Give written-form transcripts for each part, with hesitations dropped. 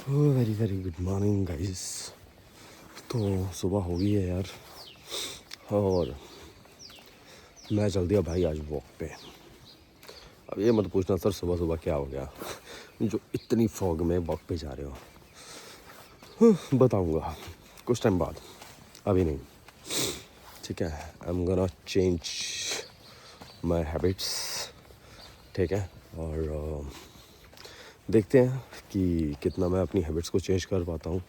Very very good morning guys. तो सुबह हो गई है यार, और मैं चल दिया भाई आज वॉक पे। अब ये मत पूछना सर सुबह सुबह क्या हो गया जो इतनी फॉग में वॉक पे जा रहे हो। बताऊंगा कुछ टाइम बाद, अभी नहीं। ठीक है, आई am gonna change my habits. ठीक है, और देखते हैं कि कितना मैं अपनी हैबिट्स को चेंज कर पाता हूँ,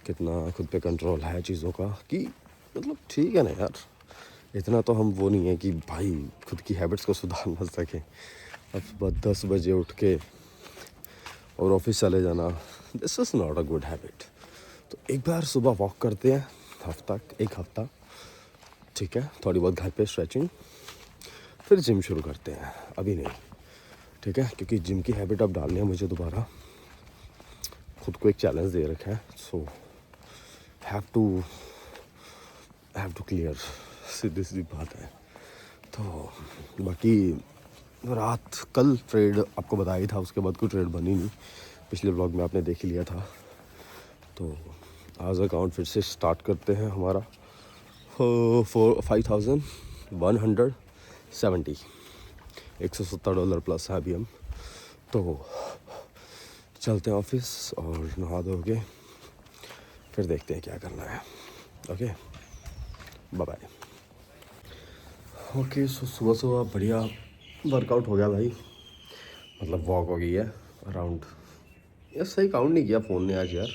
कितना खुद पे कंट्रोल है चीज़ों का। कि मतलब ठीक है ना यार, इतना तो हम वो नहीं है कि भाई खुद की हैबिट्स को सुधार ना सकें। अब सुबह 10 बजे उठ के और ऑफिस चले जाना, this is not a good habit. तो एक बार सुबह वॉक करते हैं, एक हफ्ता। ठीक है, थोड़ी बहुत घर पे स्ट्रेचिंग, फिर जिम शुरू करते हैं। अभी नहीं, ठीक है, क्योंकि जिम की हैबिट अब डालनी है मुझे दोबारा। खुद को एक चैलेंज दे रखा है, सो हैव टू क्लियर, सीधी सी बात है। तो बाकी कल ट्रेड आपको बताया ही था, उसके बाद कोई ट्रेड बनी नहीं। पिछले ब्लॉग में आपने देख ही लिया था। तो आज अकाउंट फिर से स्टार्ट करते हैं हमारा। 5170, $170 प्लस है अभी हम। तो चलते हैं ऑफिस और नहा धो के फिर देखते हैं क्या करना है। Okay, bye bye. Okay, so सुबह सुबह बढ़िया वर्कआउट हो गया भाई। मतलब वॉक हो गई है अराउंड, यार सही काउंट नहीं किया फ़ोन ने आज यार।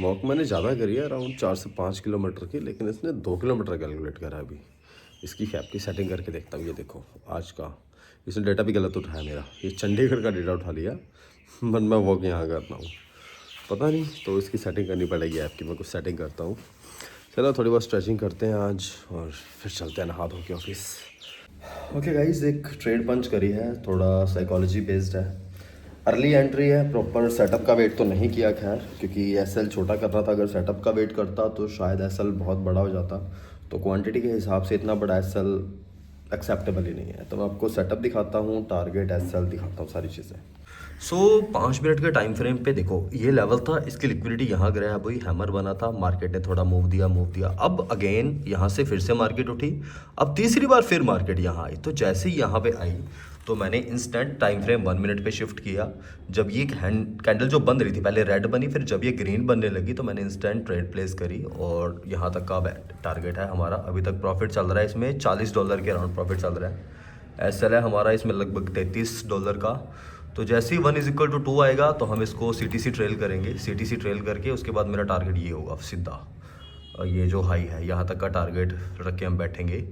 वॉक मैंने ज़्यादा करी है, अराउंड 4 से 5 किलोमीटर की, लेकिन इसने 2 किलोमीटर कैलकुलेट करा है अभी। इसकी ऐप की सेटिंग करके देखता हूँ। ये देखो आज का, इसने डेटा भी गलत उठाया मेरा। ये चंडीगढ़ का डेटा उठा लिया, बट मैं वॉक यहाँ करता हूँ, पता नहीं। तो इसकी सेटिंग करनी पड़ेगी ऐप की। मैं कुछ सेटिंग करता हूँ। चलो थोड़ी बहुत स्ट्रेचिंग करते हैं आज और फिर चलते हैं नहा धो के ऑफिस। ओके गाइज, एक ट्रेड पंच करी है, थोड़ा साइकोलॉजी बेस्ड है। अर्ली एंट्री है, प्रॉपर सेटअप का वेट तो नहीं किया खैर, क्योंकि एसएल छोटा कर रहा था। अगर सेटअप का वेट करता तो शायद एसएल बहुत बड़ा हो जाता। तो क्वांटिटी के हिसाब से इतना बड़ा एसएल एक्सेप्टेबल ही नहीं है। तो मैं आपको सेटअप दिखाता हूँ, टारगेट एसएल दिखाता हूँ, सारी चीज़ें। सो 5 मिनट के टाइम फ्रेम पे देखो, ये लेवल था, इसकी लिक्विडिटी यहाँ गिरा, वही हैमर बना था, मार्केट ने थोड़ा मूव दिया। अब अगेन यहाँ से फिर से मार्केट उठी। अब तीसरी बार फिर मार्केट यहाँ आई। तो जैसे ही यहाँ पे आई तो मैंने इंस्टेंट टाइम फ्रेम 1 मिनट पे शिफ्ट किया। जब ये कैंडल जो बंद रही थी, पहले रेड बनी, फिर जब ये ग्रीन बनने लगी तो मैंने इंस्टेंट ट्रेड प्लेस करी। और यहाँ तक का टारगेट है हमारा। अभी तक प्रॉफिट चल रहा है इसमें, $40 के अराउंड प्रॉफिट चल रहा है। एसएल है हमारा इसमें लगभग $33 का। तो जैसे ही 1=2 आएगा तो हम इसको सीटीसी ट्रेल करेंगे। सीटीसी ट्रेल करके उसके बाद मेरा टारगेट ये होगा सीधा, ये जो हाई है यहाँ तक का टारगेट रख के हम बैठेंगे।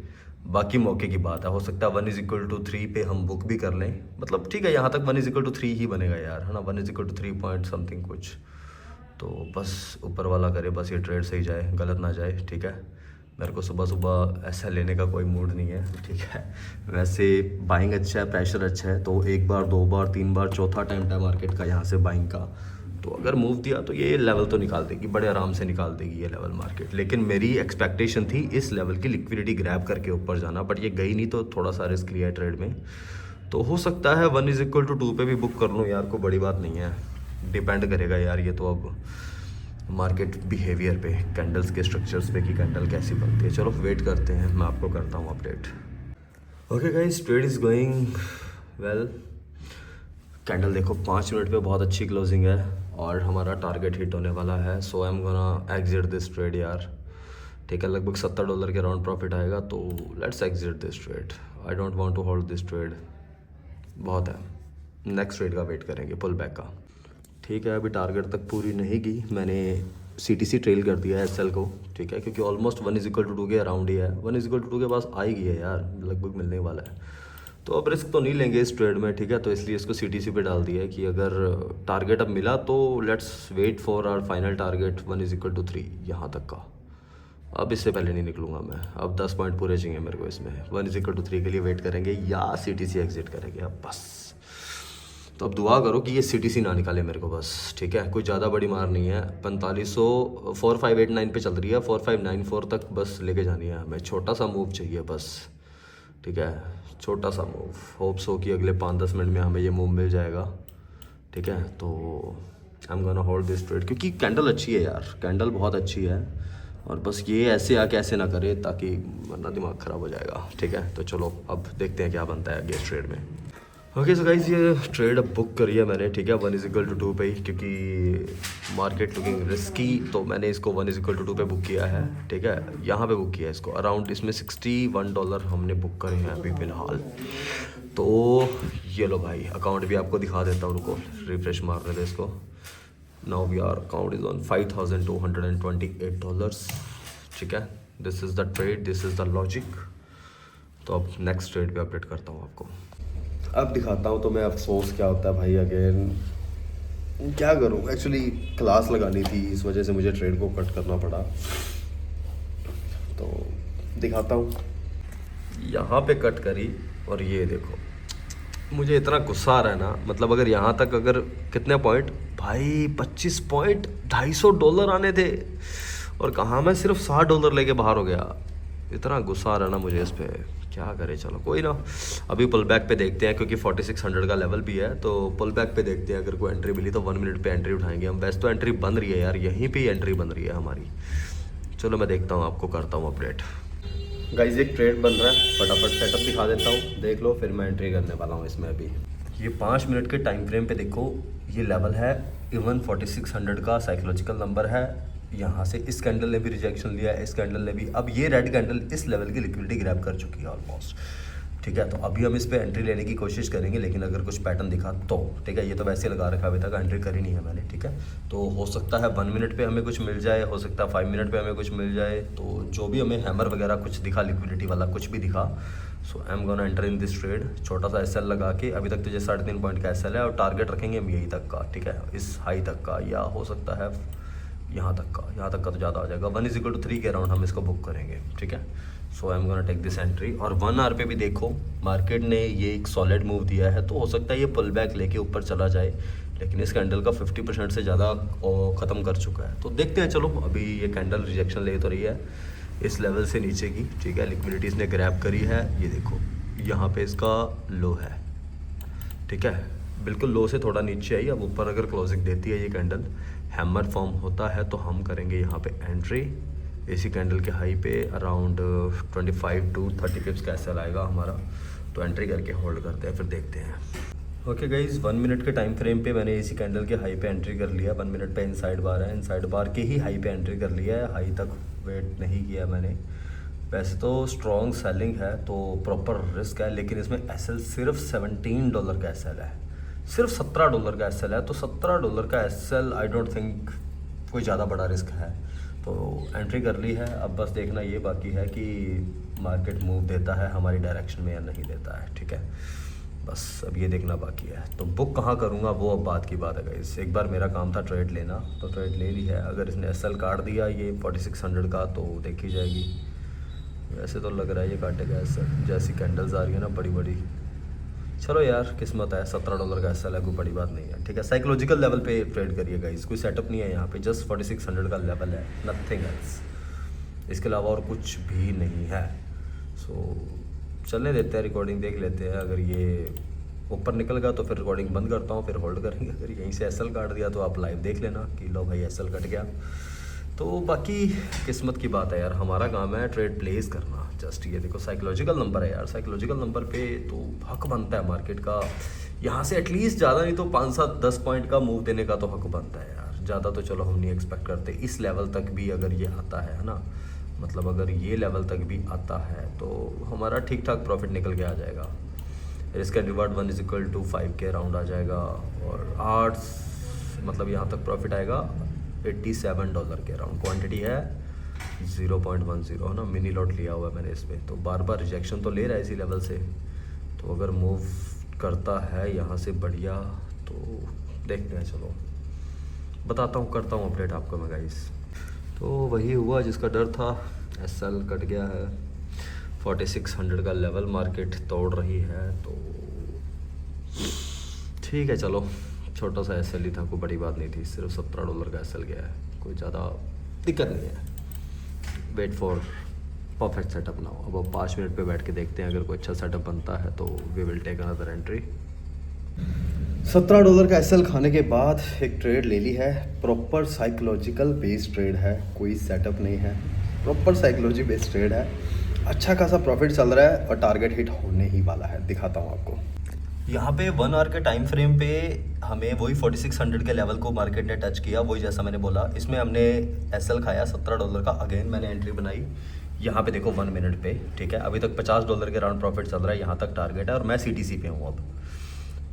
बाकी मौके की बात है, हो सकता है 1=3 पे हम बुक भी कर लें। मतलब ठीक है, यहाँ तक 1=3 ही बनेगा यार, है ना। 1=3 पॉइंट समथिंग कुछ। तो बस ऊपर वाला करे, बस ये ट्रेड सही जाए, गलत ना जाए। ठीक है, मेरे को सुबह सुबह ऐसा लेने का कोई मूड नहीं है। ठीक है, वैसे बाइंग अच्छा है, प्रेशर अच्छा है, तो 1 बार 2 बार 3 बार चौथा अटैम्प्ट है मार्केट का यहाँ से बाइंग का। तो अगर मूव दिया तो ये लेवल तो निकाल देगी, बड़े आराम से निकाल देगी ये लेवल मार्केट। लेकिन मेरी एक्सपेक्टेशन थी इस लेवल की लिक्विडिटी ग्रैब करके ऊपर जाना, बट ये गई नहीं, तो थोड़ा सा रिस्क लिया ट्रेड में। तो हो सकता है 1=2 पे भी बुक कर लूँ यार, कोई बड़ी बात नहीं है। डिपेंड करेगा यार ये तो अब मार्केट बिहेवियर पे, कैंडल्स के स्ट्रक्चर्स पे कि कैंडल कैसी बनती है। चलो वेट करते हैं, मैं आपको करता हूँ update. Okay guys, trade is going well. Candle देखो 5 मिनट पे बहुत अच्छी क्लोजिंग है और हमारा टारगेट हिट होने वाला है। So I am gonna exit this trade यार। ठीक है, लगभग $70 के अराउंड प्रॉफिट आएगा, तो let's exit this trade. I don't want to hold this trade, बहुत है। नेक्स्ट ट्रेड का वेट करेंगे, पुल बैक का। ठीक है, अभी टारगेट तक पूरी नहीं की, मैंने सीटीसी ट्रेल कर दिया है एसएल को। ठीक है, क्योंकि ऑलमोस्ट 1=2 के अराउंड ही है, 1=2 के पास आएगी है यार, लगभग मिलने वाला है। तो अब रिस्क तो नहीं लेंगे इस ट्रेड में। ठीक है, तो इसलिए इसको सीटीसी पे डाल दिया है कि अगर टारगेट अब मिला तो let's wait for our final target 1=3 यहाँ तक का। अब इससे पहले नहीं निकलूंगा मैं, अब 10 पॉइंट पूरे चाहिए मेरे को इसमें। 1=3 के लिए वेट करेंगे या सीटीसी एग्जिट करेंगे अब बस। तो अब दुआ करो कि ये सीटीसी ना निकाले मेरे को बस। ठीक है, कोई ज़्यादा बड़ी मार नहीं है। 4500 4589 पे चल रही है, 4594 तक बस लेके जानी है हमें। छोटा सा मूव चाहिए बस। ठीक है, छोटा सा मूव। होप्स हो कि अगले 5-10 मिनट में हमें ये मूव मिल जाएगा। ठीक है, तो आई am gonna hold this trade, क्योंकि कैंडल अच्छी है यार, कैंडल बहुत अच्छी है। और बस ये ऐसे आके ऐसे ना करे, ताकि वरना दिमाग ख़राब हो जाएगा। ठीक है, तो चलो अब देखते हैं क्या बनता है इस ट्रेड में। ओके सो गाइस, ये ट्रेड अब बुक करी है मैंने। ठीक है, 1:2 पे ही, क्योंकि मार्केट लुकिंग रिस्की, तो मैंने इसको 1:2 पे बुक किया है। ठीक है, यहाँ पे बुक किया है इसको। अराउंड इसमें $61 हमने बुक करे हैं अभी फ़िलहाल। तो ये लो भाई, अकाउंट भी आपको दिखा देता हूँ, रुको रिफ्रेश मार रहे थे इसको। Now we are account is on $5,228। ठीक है, this is the trade, this is the logic. तो अब नेक्स्ट ट्रेड पे अपडेट करता हूँ आपको। अब दिखाता हूँ तो मैं अफसोस क्या होता है भाई। अगेन क्या करूँ, एक्चुअली क्लास लगानी थी, इस वजह से मुझे ट्रेड को कट करना पड़ा। तो दिखाता हूँ, यहाँ पे कट करी और ये देखो, मुझे इतना गुस्सा आ रहा है ना। मतलब अगर यहाँ तक, अगर कितने पॉइंट भाई, 25 पॉइंट, $250 आने थे, और कहाँ मैं सिर्फ $60 लेके बाहर हो गया। इतना गुस्सा आ रहा है ना मुझे इस पर, क्या करे। चलो कोई ना, अभी पुल बैक पे देखते हैं, क्योंकि 4600 का लेवल भी है। तो पुल बैक पे देखते हैं, अगर कोई एंट्री मिली तो 1 मिनट पे एंट्री उठाएंगे हम। वैसे तो एंट्री बन रही है यार, यहीं पे ही एंट्री बन रही है हमारी। चलो मैं देखता हूँ, आपको करता हूँ अपडेट। गाइस एक ट्रेड बन रहा है, फटाफट सेटअप दिखा देता हूँ, देख लो, फिर मैं एंट्री करने वाला हूँ इसमें। अभी ये 5 मिनट के टाइम फ्रेम पे देखो, ये लेवल है इवन 4600 का साइकोलॉजिकल नंबर है। यहाँ से इस कैंडल ने भी रिजेक्शन लिया है, इस कैंडल ने भी। अब ये रेड कैंडल इस लेवल की लिक्विडिटी ग्रैब कर चुकी है ऑलमोस्ट। ठीक है, तो अभी हम इस पे एंट्री लेने की कोशिश करेंगे, लेकिन अगर कुछ पैटर्न दिखा तो। ठीक है, ये तो वैसे लगा रखा, अभी तक एंट्री करी नहीं है मैंने। ठीक है, तो हो सकता है 1 मिनट पे हमें कुछ मिल जाए, हो सकता है 5 मिनट पे हमें कुछ मिल जाए। तो जो भी हमें हैमर वगैरह कुछ दिखा, लिक्विडिटी वाला कुछ भी दिखा, so I am gonna enter in this trade. छोटा सा एसएल लगा के, अभी तक तो ये 3.5 पॉइंट का एसएल है, और टारगेट रखेंगे हम यही तक का। ठीक है, इस हाई तक का, या हो सकता है यहाँ तक का। यहाँ तक का तो ज़्यादा हो जाएगा, 1:3 के अराउंड हम इसको बुक करेंगे। ठीक है, so I am gonna take this entry. और 1 आवर पे भी देखो, मार्केट ने ये एक सॉलिड मूव दिया है, तो हो सकता है ये पुल बैक लेके ऊपर चला जाए, लेकिन इस कैंडल का 50% से ज़्यादा ख़त्म कर चुका है। तो देखते हैं, चलो अभी ये कैंडल रिजेक्शन ले तो रही है इस लेवल से नीचे की। ठीक है, लिक्विडिटी इसने ग्रैब करी है, ये देखो यहाँ पे इसका लो है। ठीक है, बिल्कुल लो से थोड़ा नीचे आई। अब ऊपर अगर क्लोजिंग देती है ये कैंडल, हैमर फॉर्म होता है, तो हम करेंगे यहाँ पे एंट्री। इसी कैंडल के हाई पे अराउंड 25 to 30 पिप्स का एसएल आएगा हमारा, तो एंट्री करके होल्ड करते हैं, फिर देखते हैं। ओके गाइज, 1 मिनट के टाइम फ्रेम पे मैंने इसी कैंडल के हाई पे एंट्री कर लिया। 1 मिनट पे इनसाइड बार है, इनसाइड बार के ही हाई पे एंट्री कर लिया है। हाई तक वेट नहीं किया मैंने। वैसे तो स्ट्रॉन्ग सेलिंग है, तो प्रॉपर रिस्क है, लेकिन इसमें एसएल सिर्फ $17 का एसएल है, सिर्फ $17 का एसएल है। तो $17 का एसएल आई डोंट थिंक कोई ज़्यादा बड़ा रिस्क है। तो एंट्री कर ली है, अब बस देखना ये बाकी है कि मार्केट मूव देता है हमारी डायरेक्शन में या नहीं देता है। ठीक है, बस अब ये देखना बाकी है। तो बुक कहाँ करूँगा वो अब बात की बात है गाइस। एक बार मेरा काम था ट्रेड लेना, तो ट्रेड ले ली है। अगर इसने एसएल काट दिया ये 4600 का, तो देखी जाएगी। वैसे तो लग रहा है ये काटेगा एसएल, जैसी कैंडल्स आ रही है ना बड़ी बड़ी। चलो यार, किस्मत है, $17 का एसएल है, कोई बड़ी बात नहीं है। ठीक है, साइकोलॉजिकल लेवल पे ट्रेड करिए गाइस, कोई सेटअप नहीं है यहाँ पे, जस्ट 4600 का लेवल है, नथिंग एल्स। इसके अलावा और कुछ भी नहीं है। सो चलने देते हैं, रिकॉर्डिंग देख लेते हैं। अगर ये ऊपर निकल गया तो फिर रिकॉर्डिंग बंद करता हूँ, फिर होल्ड करेंगे। अगर यहीं से एसएल काट दिया तो आप लाइव देख लेना कि लो भाई एसएल कट गया। तो बाकी किस्मत की बात है यार, हमारा काम है ट्रेड प्लेस करना। जस्ट ये देखो, साइकोलॉजिकल नंबर है यार, साइकोलॉजिकल नंबर पे तो हक बनता है मार्केट का यहाँ से एटलीस्ट ज़्यादा नहीं तो 5-7-10 पॉइंट का मूव देने का तो हक बनता है यार। ज़्यादा तो चलो हम नहीं एक्सपेक्ट करते। इस लेवल तक भी अगर ये आता है ना, मतलब अगर ये लेवल तक भी आता है तो हमारा ठीक ठाक प्रॉफिट निकल के आ जाएगा। इसका रिवार्ड 1:5 के अराउंड आ जाएगा, और 8 मतलब यहाँ तक प्रॉफिट आएगा $87 के अराउंड। क्वांटिटी है 0.10 ना, मिनी लॉट लिया हुआ है मैंने इस पर। तो बार बार रिजेक्शन तो ले रहा है इसी लेवल से, तो अगर मूव करता है यहाँ से बढ़िया तो देखते हैं। चलो बताता हूँ, करता हूँ अपडेट आपको मैं गाइस। तो वही हुआ जिसका डर था, एसएल कट गया है। 4600 का लेवल मार्केट तोड़ रही है, तो ठीक है चलो, छोटा सा एसएल ही था, कोई बड़ी बात नहीं थी। सिर्फ $17 का एसएल गया है, कोई ज़्यादा दिक्कत नहीं है। Wait for perfect setup now. अब 5 मिनट पे बैठ के देखते हैं, अगर कोई अच्छा सेटअप बनता है तो we will take another entry. $17 का एसएल खाने के बाद एक ट्रेड ले ली है। प्रॉपर साइकोलॉजिकल बेस्ड ट्रेड है, कोई सेटअप नहीं है, प्रॉपर साइकोलॉजी बेस्ड ट्रेड है। अच्छा खासा प्रॉफिट चल रहा है और टारगेट हिट होने ही वाला है, दिखाता हूँ आपको। यहाँ पे 1 आवर के टाइम फ्रेम पे हमें वही 4600 के लेवल को मार्केट ने टच किया, वही जैसा मैंने बोला। इसमें हमने एसएल खाया $17 का। अगेन मैंने एंट्री बनाई यहाँ पे, देखो 1 मिनट पे, ठीक है। अभी तक $50 के राउंड प्रॉफिट चल रहा है, यहाँ तक टारगेट है और मैं सीटीसी पे हूँ अब।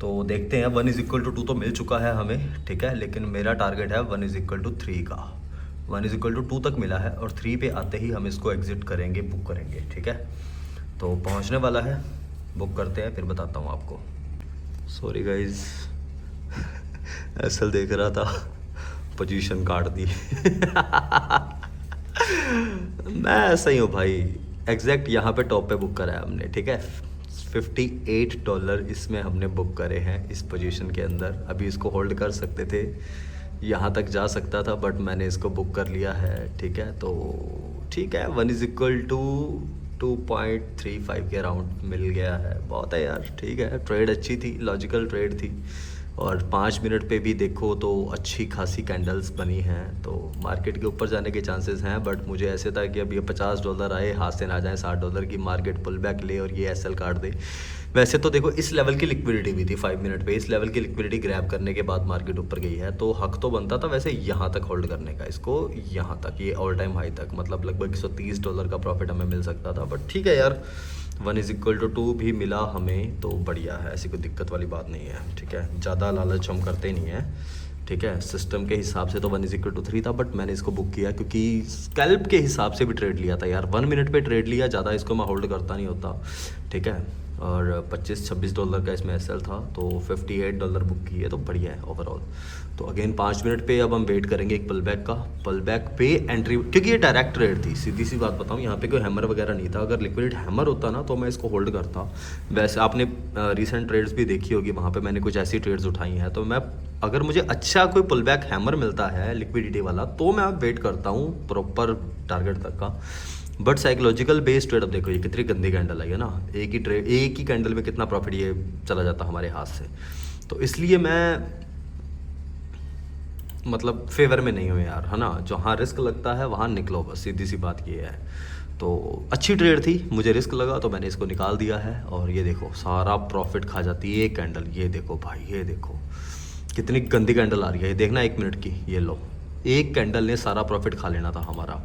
तो देखते हैं, 1 = 2 तो मिल चुका है हमें, ठीक है, लेकिन मेरा टारगेट है 1 = 3 का। 1 = 2 तक मिला है और 3 पे आते ही हम इसको एग्जिट करेंगे, बुक करेंगे, ठीक है। तो पहुंचने वाला है, बुक करते हैं, फिर बताता हूं आपको। सॉरी गाइज, एसएल देख रहा था, पोजीशन काट दी। मैं ऐसा ही हूँ भाई, एग्जैक्ट यहाँ पे टॉप पे बुक करा है हमने, ठीक है। $58 इसमें हमने बुक करे हैं इस पोजीशन के अंदर। अभी इसको होल्ड कर सकते थे, यहाँ तक जा सकता था, बट मैंने इसको बुक कर लिया है, ठीक है। तो ठीक है, 1 = 2.35 के राउंड मिल गया है, बहुत है यार, ठीक है। ट्रेड अच्छी थी, लॉजिकल ट्रेड थी और 5 मिनट पे भी देखो तो अच्छी खासी कैंडल्स बनी हैं। तो मार्केट के ऊपर जाने के चांसेस हैं, बट मुझे ऐसे था कि अब ये $50 आए, हाथ से ना जाए $60 की, मार्केट पुल बैक ले और ये एसएल काट दे। वैसे तो देखो इस लेवल की लिक्विडिटी भी थी 5 मिनट पे, इस लेवल की लिक्विडिटी ग्रैब करने के बाद मार्केट ऊपर गई है, तो हक तो बनता था वैसे यहाँ तक होल्ड करने का, इसको यहाँ तक, ये ऑल टाइम हाई तक, मतलब लगभग $130 का प्रॉफिट हमें मिल सकता था। बट ठीक है यार, 1 = 2 भी मिला हमें तो बढ़िया है, ऐसी कोई दिक्कत वाली बात नहीं है, ठीक है। ज़्यादा लालच हम करते नहीं हैं, ठीक है। सिस्टम के हिसाब से तो 1 = 3 था, बट मैंने इसको बुक किया क्योंकि स्कैल्प के हिसाब से भी ट्रेड लिया था यार। 1 मिनट पे ट्रेड लिया, ज़्यादा इसको मैं होल्ड करता नहीं होता, ठीक है। और $25-26 का इसमें एसएल था, तो $58 बुक किए, तो बढ़िया है ओवरऑल। तो अगेन 5 मिनट पे अब हम वेट करेंगे एक पुल बैक का, पुल बैक पे एंट्री, क्योंकि ये डायरेक्ट ट्रेड थी, सीधी सी बात बताऊँ, यहाँ पे कोई हैमर वगैरह नहीं था। अगर लिक्विड हैमर होता ना तो मैं इसको होल्ड करता। वैसे आपने रीसेंट ट्रेड्स भी देखी होगी, वहाँ पे मैंने कुछ ऐसी ट्रेड्स उठाई हैं, तो मैं, अगर मुझे अच्छा कोई पुल बैक हैमर मिलता है लिक्विडिटी वाला, तो मैं अब वेट करता हूँ प्रॉपर टारगेट तक का। बट साइकोलॉजिकल बेस्ड ट्रेड, अब देखो ये कितनी गंदी कैंडल है ना, एक ही कैंडल में कितना प्रॉफिट ये चला जाता हमारे हाथ से। तो इसलिए मैं मतलब फेवर में नहीं हूँ यार, है ना। जहाँ रिस्क लगता है वहाँ निकलो, बस सीधी सी बात ये है। तो अच्छी ट्रेड थी, मुझे रिस्क लगा तो मैंने इसको निकाल दिया है। और ये देखो सारा प्रॉफिट खा जाती है एक कैंडल, ये देखो भाई, ये देखो कितनी गंदी कैंडल आ रही है, ये देखना 1 मिनट की, ये लो, एक कैंडल ने सारा प्रॉफिट खा लेना था हमारा।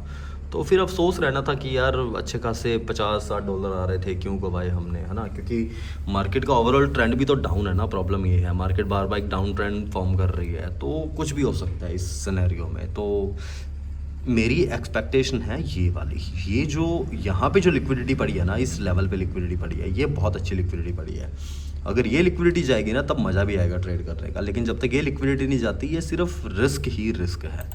तो फिर अफसोस रहना था कि यार अच्छे खासे $50-60 आ रहे थे, क्यों गवाए हमने, है ना। क्योंकि मार्केट का ओवरऑल ट्रेंड भी तो डाउन है ना, प्रॉब्लम ये है, मार्केट बार बार एक डाउन ट्रेंड फॉर्म कर रही है, तो कुछ भी हो सकता है इस सिनेरियो में। तो मेरी एक्सपेक्टेशन है ये वाली, ये जो यहाँ पे जो लिक्विडिटी पड़ी है ना, इस लेवल पे लिक्विडिटी पड़ी है, ये बहुत अच्छी लिक्विडिटी पड़ी है। अगर ये लिक्विडिटी जाएगी ना तब मज़ा भी आएगा ट्रेड करने का, लेकिन जब तक ये लिक्विडिटी नहीं जाती, ये सिर्फ रिस्क ही रिस्क है,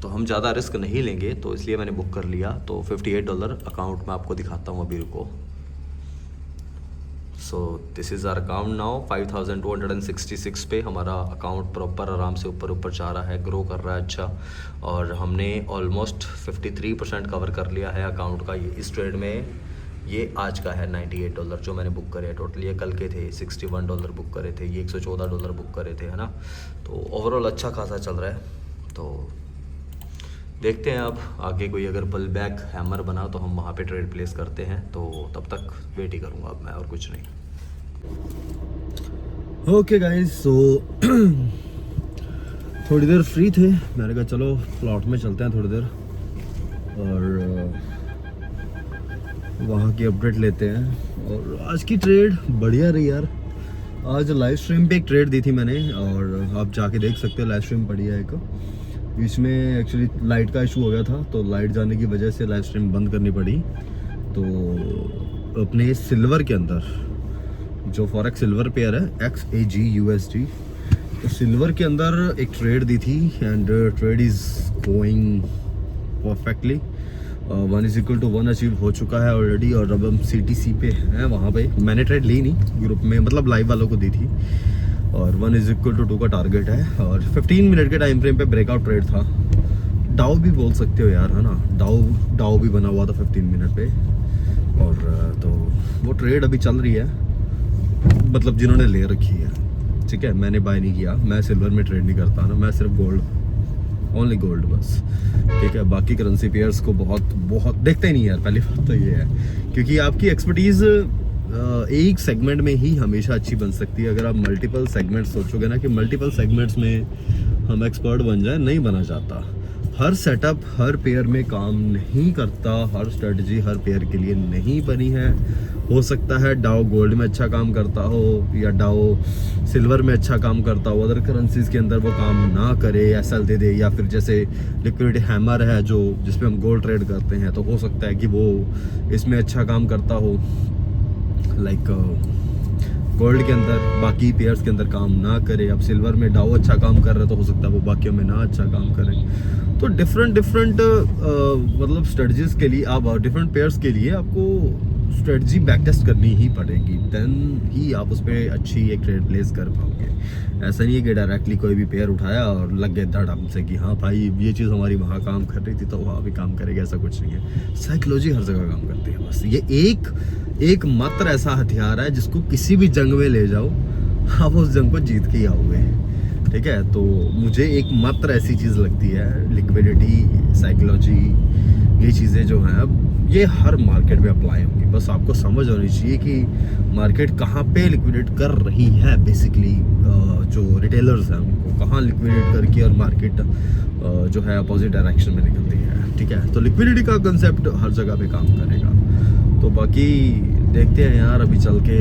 तो हम ज़्यादा रिस्क नहीं लेंगे, तो इसलिए मैंने बुक कर लिया। तो $58 अकाउंट में आपको दिखाता हूँ अभी, रुको। So this is our account now, 5266 पे हमारा अकाउंट प्रॉपर आराम से ऊपर ऊपर जा रहा है, ग्रो कर रहा है अच्छा। और हमने ऑलमोस्ट 53% कवर कर लिया है अकाउंट का ये इस ट्रेड में। ये आज का है $98 जो मैंने बुक करे टोटल, ये कल के थे $61 बुक करे थे, ये $114 बुक करे थे, है ना। तो ओवरऑल अच्छा खासा चल रहा है। तो देखते हैं अब आगे कोई अगर पुल बैक हैमर बना तो हम वहाँ पे ट्रेड प्लेस करते हैं, तो तब तक वेट ही करूँगा अब मैं, और कुछ नहीं। ओके गाइस, सो थोड़ी देर फ्री थे, मैंने कहा चलो प्लॉट में चलते हैं थोड़ी देर और वहाँ की अपडेट लेते हैं। और आज की ट्रेड बढ़िया रही यार। आज लाइव स्ट्रीम पे एक ट्रेड दी थी मैंने, और आप जाके देख सकते हो, लाइव स्ट्रीम बढ़िया है। एक बीच में एक्चुअली लाइट का इशू हो गया था, तो लाइट जाने की वजह से लाइव स्ट्रीम बंद करनी पड़ी। तो अपने सिल्वर के अंदर जो फॉरेक्स सिल्वर पेयर है XAG/USD, तो सिल्वर के अंदर एक ट्रेड दी थी and trade is going perfectly. 1 = 1 achieve हो चुका है ऑलरेडी, और अब हम CTC पे हैं। वहाँ पे मैंने ट्रेड ली नहीं, ग्रुप में मतलब लाइव वालों को दी थी, और 1 = 2 का टारगेट है। और 15 मिनट के टाइम फ्रेम पे ब्रेकआउट ट्रेड था, डाउ भी बोल सकते हो यार, है ना। डाउ भी बना हुआ था 15 मिनट पे। और तो वो ट्रेड अभी चल रही है, मतलब जिन्होंने ले रखी है, ठीक है, मैंने बाय नहीं किया, मैं सिल्वर में ट्रेड नहीं करता ना, मैं सिर्फ गोल्ड, ओनली गोल्ड बस, ठीक है। बाकी करेंसी पेयर्स को बहुत देखते ही नहीं यार, पहली बात तो ये है, क्योंकि आपकी एक्सपर्टीज़ एक सेगमेंट में ही हमेशा अच्छी बन सकती है। अगर आप मल्टीपल सेगमेंट्स सोचोगे ना कि मल्टीपल सेगमेंट्स में हम एक्सपर्ट बन जाए, नहीं बना जाता। हर सेटअप हर पेयर में काम नहीं करता, हर स्ट्रेटजी हर पेयर के लिए नहीं बनी है। हो सकता है डाओ गोल्ड में अच्छा काम करता हो या डाओ सिल्वर में अच्छा काम करता हो, अदर करेंसीज के अंदर वो काम ना करे, एसएल दे दे, या फिर जैसे लिक्विडिटी हैमर है जो जिसपे हम गोल्ड ट्रेड करते हैं, तो हो सकता है कि वो इसमें अच्छा काम करता हो, लाइक गोल्ड के अंदर बाकी पेयर्स के अंदर काम ना करे। अब सिल्वर में डाओ अच्छा काम कर रहा है तो हो सकता है वो बाकियों में ना अच्छा काम करे। तो डिफरेंट मतलब स्ट्रेटजीज के लिए आप डिफरेंट पेयर्स के लिए आपको स्ट्रेटजी बैक टेस्ट करनी ही पड़ेगी, देन ही आप उस पर अच्छी एक ट्रेड प्लेस कर पाओगे। ऐसा नहीं है कि डायरेक्टली कोई भी पेयर उठाया और लग गए धड़म से कि हाँ भाई ये चीज़ हमारी वहाँ काम कर रही थी तो वहाँ भी काम करेगी, ऐसा कुछ नहीं है। साइकोलॉजी हर जगह काम करती है, बस ये एक मात्र ऐसा हथियार है जिसको किसी भी जंग में ले जाओ, आप उस जंग को जीत के ही आओगे, ठीक है। तो मुझे एक मात्र ऐसी चीज़ लगती है, लिक्विडिटी, साइकोलॉजी, ये चीज़ें जो हैं अब ये हर मार्केट में अप्लाई होंगी। बस आपको समझ होनी चाहिए कि मार्केट कहाँ पे लिक्विडेट कर रही है, बेसिकली जो रिटेलर्स हैं उनको कहाँ लिक्विडेट करके और मार्केट जो है अपोजिट डायरेक्शन में निकलती है, ठीक है। तो लिक्विडिटी का कंसेप्ट हर जगह पे काम करेगा। तो बाकी देखते हैं यार, अभी चल के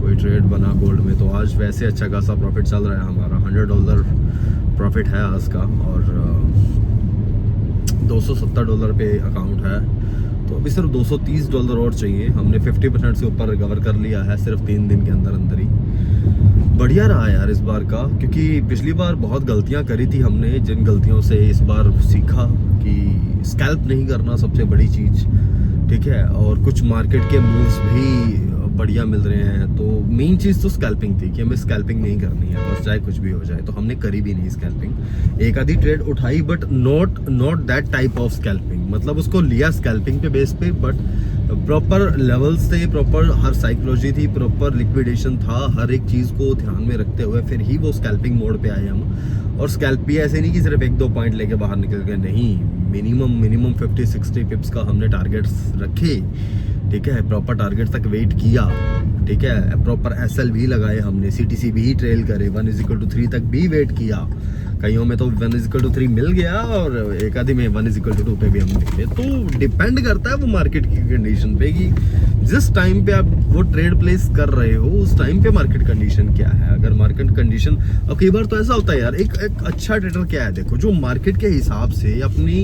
कोई ट्रेड बना गोल्ड में तो आज वैसे अच्छा खासा प्रॉफिट चल रहा है हमारा, $100 प्रॉफिट है आज का, और $270 पे अकाउंट है। तो अभी सिर्फ $230 और चाहिए, हमने 50% से ऊपर रिकवर कर लिया है सिर्फ 3 दिन के अंदर ही। बढ़िया रहा यार इस बार का, क्योंकि पिछली बार बहुत गलतियां करी थी हमने, जिन गलतियों से इस बार सीखा कि स्कैल्प नहीं करना सबसे बड़ी चीज़, ठीक है। और कुछ मार्केट के मूव्स भी बढ़िया मिल रहे हैं, तो मेन चीज़ तो स्कैल्पिंग थी कि हमें स्कैल्पिंग नहीं करनी है, बस चाहे कुछ भी हो जाए। तो हमने करी भी नहीं स्कैल्पिंग, एक आधी ट्रेड उठाई but not that type of scalping, मतलब उसको लिया स्कैल्पिंग पे बेस पे, बट प्रॉपर लेवल्स थे, प्रॉपर हर साइकोलॉजी थी, प्रॉपर लिक्विडेशन था, हर एक चीज़ को ध्यान में रखते हुए फिर ही वो स्कैल्पिंग मोड पे आए हम। और स्कैल्प भी ऐसे नहीं कि सिर्फ 1-2 पॉइंट लेके बाहर निकल गए, नहीं, मिनिमम 50-60 पिप्स का हमने टारगेट्स रखे, ठीक है। प्रॉपर टारगेट तक वेट किया, ठीक है। प्रॉपर एसएल भी लगाए हमने, सीटीसी भी ट्रेल करे, 1:3 तक भी वेट किया, कईयों में तो 1:3 मिल गया और एक आधी में 1:2 पे भी हम निकले। तो डिपेंड करता है वो मार्केट की कंडीशन पे कि जिस टाइम पे आप वो ट्रेड प्लेस कर रहे हो उस टाइम पे मार्केट कंडीशन क्या है। अगर मार्केट कंडीशन, अब कई बार तो ऐसा होता है यार, एक अच्छा ट्रेडर क्या है, देखो जो मार्केट के हिसाब से अपनी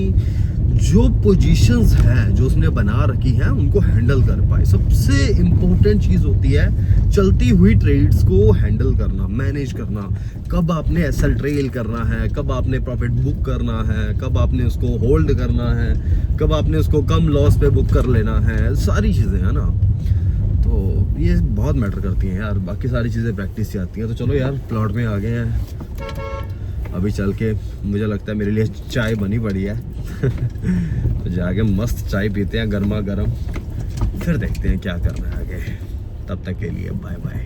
जो पोजीशंस हैं जो उसने बना रखी हैं उनको हैंडल कर पाए। सबसे इम्पोर्टेंट चीज़ होती है चलती हुई ट्रेड्स को हैंडल करना, मैनेज करना, कब आपने एसएल ट्रेल करना है, कब आपने प्रॉफिट बुक करना है, कब आपने उसको होल्ड करना है, कब आपने उसको कम लॉस पे बुक कर लेना है, सारी चीज़ें है ना। तो ये बहुत मैटर करती हैं यार, बाकी सारी चीज़ें प्रैक्टिस से आती हैं। तो चलो यार प्लॉट में आ गए हैं, अभी चल के मुझे लगता है मेरे लिए चाय बनी पड़ी है तो जाके मस्त चाय पीते हैं गर्मा गर्म, फिर देखते हैं क्या करना है आगे। तब तक के लिए बाय बाय।